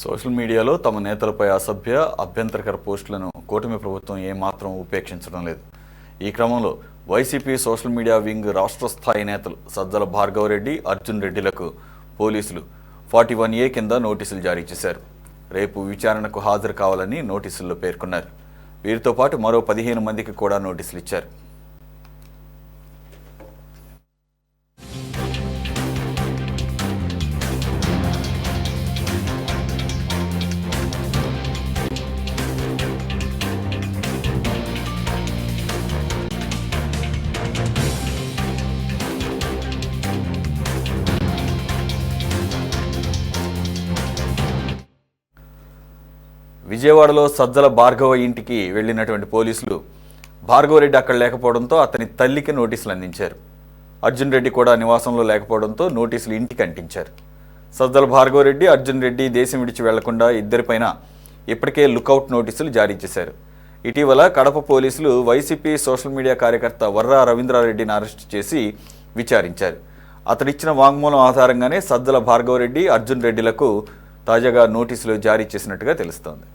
Social మీడియాలో తమ నేతలపై అసభ్య అభ్యంతరకర పోస్టులను కూటమి ప్రభుత్వం ఏమాత్రం ఉపేక్షించడం లేదు. ఈ క్రమంలో వైసీపీ సోషల్ మీడియా వింగ్ రాష్ట్ర స్థాయి నేతలు సజ్జల భార్గవరెడ్డి, అర్జున్ రెడ్డిలకు పోలీసులు 41A కింద నోటీసులు జారీ చేశారు. రేపు విచారణకు హాజరు కావాలని నోటీసుల్లో పేర్కొన్నారు. వీరితో పాటు మరో 15 మందికి కూడా నోటీసులు ఇచ్చారు. విజయవాడలో సజ్జల భార్గవ ఇంటికి వెళ్లినటువంటి పోలీసులు భార్గవరెడ్డి అక్కడ లేకపోవడంతో అతని తల్లికి నోటీసులు అందించారు. అర్జున్ రెడ్డి కూడా నివాసంలో లేకపోవడంతో నోటీసులు ఇంటికి అంటించారు. సజ్జల భార్గవరెడ్డి, అర్జున్ రెడ్డి దేశం విడిచి వెళ్లకుండా ఇద్దరిపైన ఇప్పటికే లుకౌట్ నోటీసులు జారీ చేశారు. ఇటీవల కడప పోలీసులు వైసీపీ సోషల్ మీడియా కార్యకర్త వర్రా రవీంద్రారెడ్డిని అరెస్టు చేసి విచారించారు. అతడిచ్చిన వాంగ్మూలం ఆధారంగానే సజ్జల భార్గవరెడ్డి, అర్జున్ రెడ్డిలకు తాజాగా నోటీసులు జారీ చేసినట్టుగా తెలుస్తోంది.